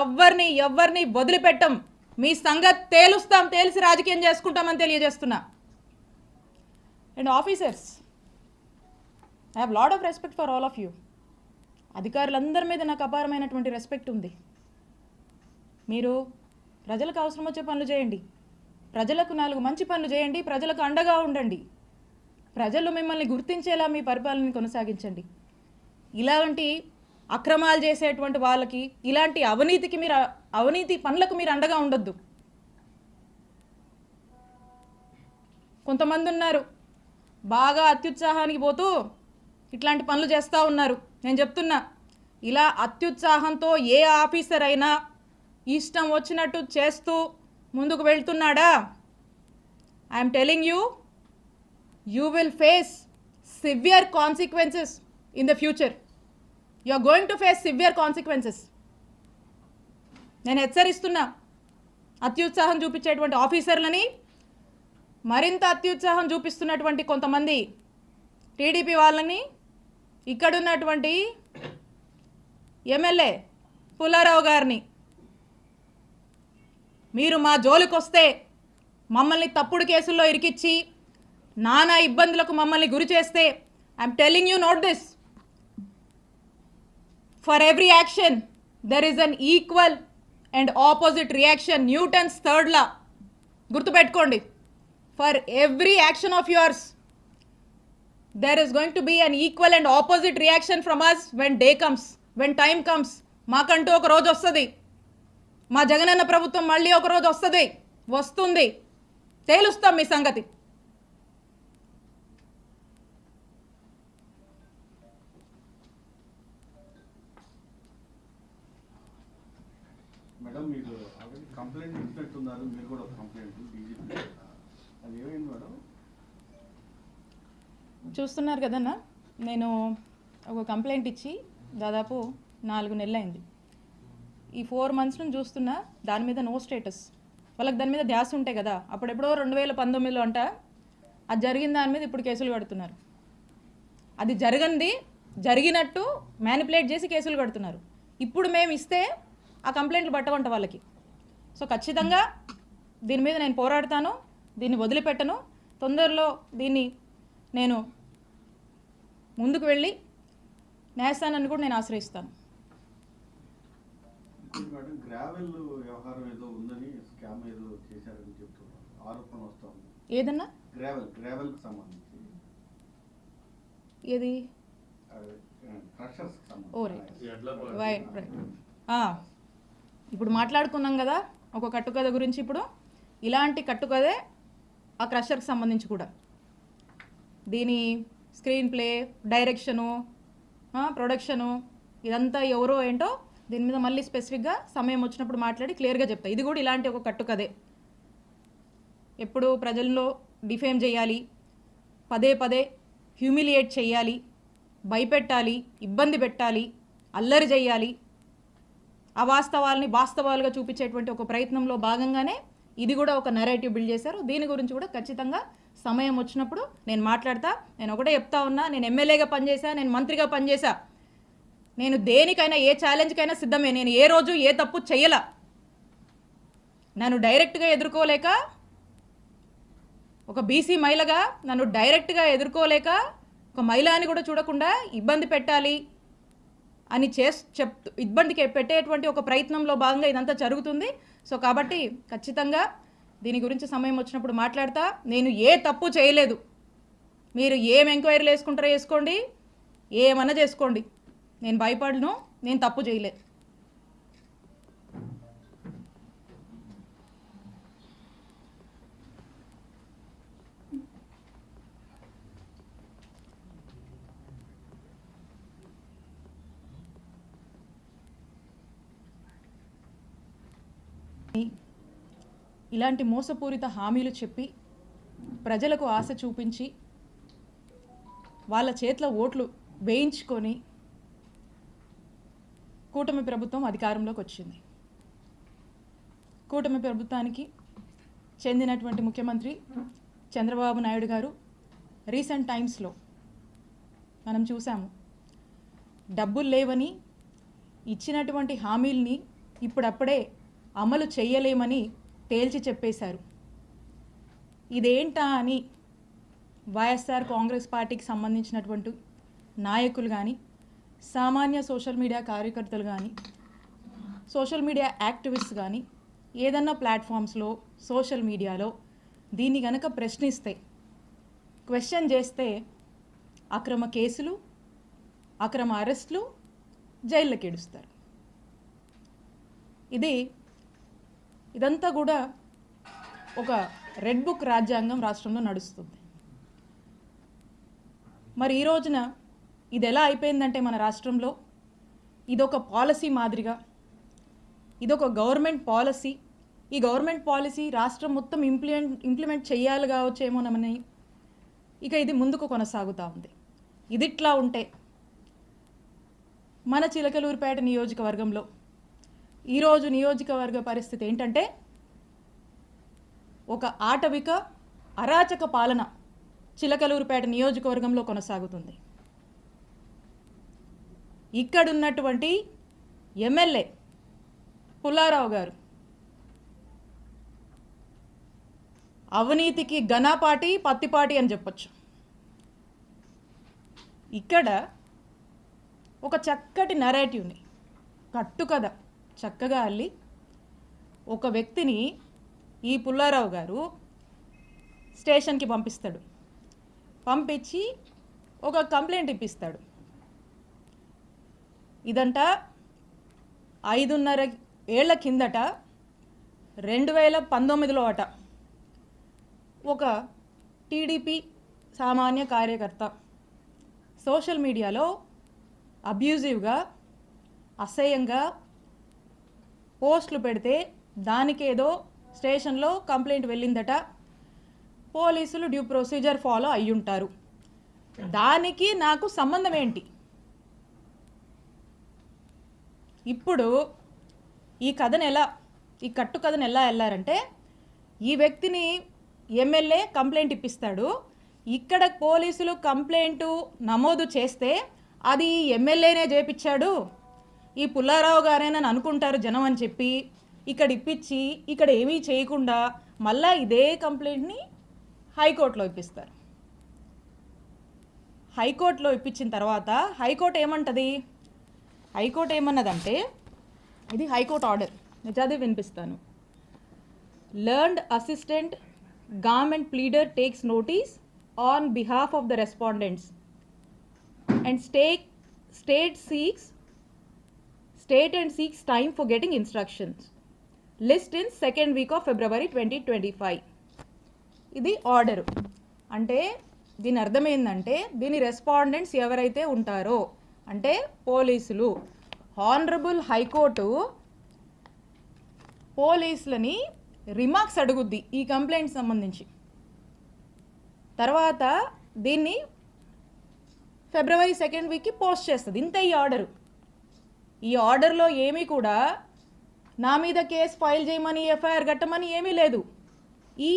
ఎవ్వరిని వదిలిపెట్టం. మీ సంగతి తేల్చి రాజకీయం చేసుకుంటామని తెలియజేస్తున్నా. And officers, I have lot of respect for all of you. అధికారులందరి మీద నాకు అపారమైనటువంటి రెస్పెక్ట్ ఉంది. మీరు ప్రజలకు అవసరం వచ్చే పనులు చేయండి, ప్రజలకు 4 మంచి పనులు చేయండి, ప్రజలకు అండగా ఉండండి, ప్రజలు మిమ్మల్ని గుర్తించేలా మీ పరిపాలనని కొనసాగించండి. ఇలాంటి అక్రమాలు చేసేటువంటి వాళ్ళకి, ఇలాంటి అవినీతి పనులకు మీరు అండగా ఉండొద్దు. కొంతమంది ఉన్నారు బాగా అత్యుత్సాహానికి పోతూ ఇట్లాంటి పనులు చేస్తూ ఉన్నారు. నేను చెప్తున్నా, ఇలా అత్యుత్సాహంతో ఏ ఆఫీసర్ అయినా ఇష్టం వచ్చినట్టు చేస్తూ ముందుకు వెళ్తున్నాడా, I'm telling you, you will face severe consequences in the future. You are going to face severe consequences. నేను హెచ్చరిస్తున్నా, అత్యుత్సాహం చూపించేటువంటి ఆఫీసర్లని, మరింత అత్యుత్సాహం చూపిస్తున్నటువంటి కొంతమంది టీడీపీ వాళ్ళని, ఇక్కడున్నటువంటి ఎమ్మెల్యే పుల్లారావు గారిని, మీరు మా జోలికి వస్తే మమ్మల్ని తప్పుడు కేసుల్లో ఇరికిచ్చి నానా ఇబ్బందులకు మమ్మల్ని గురి చేస్తే, I'm telling you, note this, for every action there is an equal and opposite reaction. Newton's 3rd law గుర్తుపెట్టుకోండి. For every action of yours there is going to be an equal and opposite reaction from us when day comes, when time comes. మాకంటూ ఒక రోజు వస్తుంది, మా జగనన్న ప్రభుత్వం మళ్ళీ ఒక రోజు వస్తుంది, తేలుస్తాం మీ సంగతి. మేడం, మీరు ఆల్రెడీ కంప్లైంట్ ఇచ్చినట్టున్నారు, మీరు కూడా కంప్లైంట్ బీజేపీ, అది ఏమైంది మేడం? చూస్తున్నారు కదన్నా, నేను ఒక కంప్లైంట్ ఇచ్చి దాదాపు 4 నెలలు అయింది. ఈ 4 months నుంచి చూస్తున్నా, దాని మీద నో స్టేటస్. వాళ్ళకి దాని మీద ధ్యాస ఉంటాయి కదా, అప్పుడెప్పుడో 2019లో అంట అది జరిగిన దాని మీద ఇప్పుడు కేసులు కడుతున్నారు. అది జరిగినట్టు మ్యానిపులేట్ చేసి కేసులు కడుతున్నారు. ఇప్పుడు మేము ఇస్తే ఆ కంప్లైంట్లు పట్టవంట వాళ్ళకి. సో ఖచ్చితంగా దీని మీద నేను పోరాడతాను, దీన్ని వదిలిపెట్టను. తొందరలో దీన్ని నేను ముందుకు వెళ్ళి న్యాయస్థానాన్ని కూడా నేను ఆశ్రయిస్తాను. గ్రావెల్ వ్యవహారం ఏదో ఉందని, స్కామ్ ఏదో చేశారని చెప్తున్నారు, ఆరోపణ వస్తూ ఉంది. ఏదన్నా గ్రావెల్ కి సంబంధించి ఏది? క్రషర్స్ కి సంబంధించి. ఓ రైట్. ఇప్పుడు మాట్లాడుకున్నాం కదా ఒక కట్టుకథ గురించి. ఇప్పుడు ఇలాంటి కట్టుకథే ఆ క్రషర్కి సంబంధించి కూడా. దీని స్క్రీన్ ప్లే, డైరెక్షను, ప్రొడక్షను, ఇదంతా ఎవరో ఏంటో దీని మీద మళ్ళీ స్పెసిఫిక్గా సమయం వచ్చినప్పుడు మాట్లాడి క్లియర్గా చెప్తా. ఇది కూడా ఇలాంటి ఒక కట్టుకథే. ఎప్పుడు ప్రజల్లో డిఫేమ్ చేయాలి, పదే హ్యూమిలియేట్ చేయాలి, భయపెట్టాలి, ఇబ్బంది పెట్టాలి, అల్లరి చేయాలి, అవాస్తవాలని వాస్తవాలుగా చూపించేటువంటి ఒక ప్రయత్నంలో భాగంగానే ఇది కూడా ఒక నెరేటివ్ బిల్డ్ చేశారు. దీని గురించి కూడా ఖచ్చితంగా సమయం వచ్చినప్పుడు నేను మాట్లాడతా. నేను ఒకటే చెప్తా ఉన్నా, నేను ఎమ్మెల్యేగా పనిచేశా, నేను మంత్రిగా పనిచేశా, నేను దేనికైనా ఏ ఛాలెంజ్కైనా సిద్ధమే. నేను ఏ రోజు ఏ తప్పు చెయ్యలా. నన్ను డైరెక్ట్గా ఎదుర్కోలేక, ఒక బీసీ మహిళగా నన్ను డైరెక్ట్గా ఎదుర్కోలేక, ఒక మహిళ అని కూడా చూడకుండా ఇబ్బంది పెట్టాలి అని ఇబ్బందికి పెట్టేటువంటి ఒక ప్రయత్నంలో భాగంగా ఇదంతా జరుగుతుంది. సో కాబట్టి ఖచ్చితంగా దీని గురించి సమయం వచ్చినప్పుడు మాట్లాడతా. నేను ఏ తప్పు చేయలేదు. మీరు ఏం ఎంక్వైరీలు వేసుకుంటారో వేసుకోండి, ఏమన్నా చేసుకోండి, నేను భయపడను, నేను తప్పు చేయలేదు. ఇలాంటి మోసపూరిత హామీలు చెప్పి ప్రజలకు ఆశ చూపించి వాళ్ళ చేతిలో ఓట్లు వేయించుకొని కూటమి ప్రభుత్వం అధికారంలోకి వచ్చింది. కూటమి ప్రభుత్వానికి చెందినటువంటి ముఖ్యమంత్రి చంద్రబాబు నాయుడు గారు రీసెంట్ టైమ్స్లో మనం చూసాము, డబ్బులు లేవని ఇచ్చినటువంటి హామీల్ని ఇప్పుడప్పుడే అమలు చేయలేమని తేల్చి చెప్పేశారు. ఇదేంటా అని వైఎస్ఆర్ కాంగ్రెస్ పార్టీకి సంబంధించినటువంటి నాయకులు కానీ, సామాన్య సోషల్ మీడియా కార్యకర్తలు కానీ, సోషల్ మీడియా యాక్టివిస్ట్ కానీ ఏదన్నా ప్లాట్ఫామ్స్లో సోషల్ మీడియాలో దీన్ని కనుక ప్రశ్నిస్తే, క్వశ్చన్ చేస్తే అక్రమ కేసులు, అక్రమ అరెస్టులు, జైళ్ళకి ఏడుస్తారు. ఇదంతా కూడా ఒక రెడ్ బుక్ రాజ్యాంగం రాష్ట్రంలో నడుస్తుంది. మరి ఈ రోజున ఇది ఎలా అయిపోయిందంటే మన రాష్ట్రంలో ఇదొక పాలసీ మాదిరిగా, ఇదొక గవర్నమెంట్ పాలసీ, ఈ గవర్నమెంట్ పాలసీ రాష్ట్రం మొత్తం ఇంప్లిమెంట్ చేయాలి కావచ్చేమోనని ఇక ఇది ముందుకు కొనసాగుతూ ఉంది. ఇదిట్లా ఉంటే మన చిలకలూరిపేట నియోజకవర్గంలో ఈరోజు నియోజకవర్గ పరిస్థితి ఏంటంటే ఒక ఆటవిక అరాచక పాలన చిలకలూరిపేట నియోజకవర్గంలో కొనసాగుతుంది. ఇక్కడున్నటువంటి ఎమ్మెల్యే పుల్లారావు గారు అవినీతికి ఘనపాటి పత్తిపాటి అని చెప్పొచ్చు. ఇక్కడ ఒక చక్కటి నరేటివ్ని, కట్టుకథ చక్కగా అల్లి ఒక వ్యక్తిని ఈ పుల్లారావు గారు స్టేషన్కి పంపిస్తాడు. పంపించి ఒక కంప్లైంట్ ఇప్పిస్తాడు. ఇదంట 5.5 ఏళ్ల కిందట 2019లో అట ఒక టీడీపీ సామాన్య కార్యకర్త సోషల్ మీడియాలో అబ్యూజివ్గా, అసహ్యంగా పోస్టులు పెడితే దానికేదో స్టేషన్లో కంప్లైంట్ వెళ్ళిందట. పోలీసులు డ్యూ ప్రొసీజర్ ఫాలో అయ్యుంటారు. దానికి నాకు సంబంధం ఏంటి? ఇప్పుడు ఈ కట్టు కథను ఎలా వెళ్ళారంటే, ఈ వ్యక్తిని ఎమ్మెల్యే కంప్లైంట్ ఇప్పిస్తాడు. ఇక్కడ పోలీసులు కంప్లైంట్ నమోదు చేస్తే అది ఎమ్మెల్యేనే చేపించాడు, ఈ పుల్లారావు గారేనని అనుకుంటారు జనం అని చెప్పి ఇక్కడ ఇప్పించి ఇక్కడ ఏమీ చేయకుండా మళ్ళా ఇదే కంప్లైంట్ని హైకోర్టులో ఇప్పిస్తారు. హైకోర్టులో ఇప్పించిన తర్వాత హైకోర్టు ఏమంటది? హైకోర్టు ఏమన్నదంటే, ఇది హైకోర్టు ఆర్డర్, నిజాది వినిపిస్తాను. Learned assistant government pleader takes notice on behalf of the respondents and state and seeks time for getting instructions. List in second week of February 2025. ఇది ఆర్డరు. అంటే దీని అర్థం ఏంటంటే, దీని రెస్పాండెంట్స్ ఎవరైతే ఉంటారో అంటే పోలీసులు, హానరబుల్ హైకోర్టు పోలీసులని రిమార్క్స్ అడుగుద్ది ఈ కంప్లైంట్ సంబంధించి. తర్వాత దీన్ని February 2nd వీక్కి పోస్ట్ చేస్తుంది. ఇంత ఈ ఆర్డరు. ఈ ఆర్డర్లో ఏమీ కూడా నా మీద కేసు ఫైల్ చేయమని, ఎఫ్ఐఆర్ కట్టమని ఏమీ లేదు. ఈ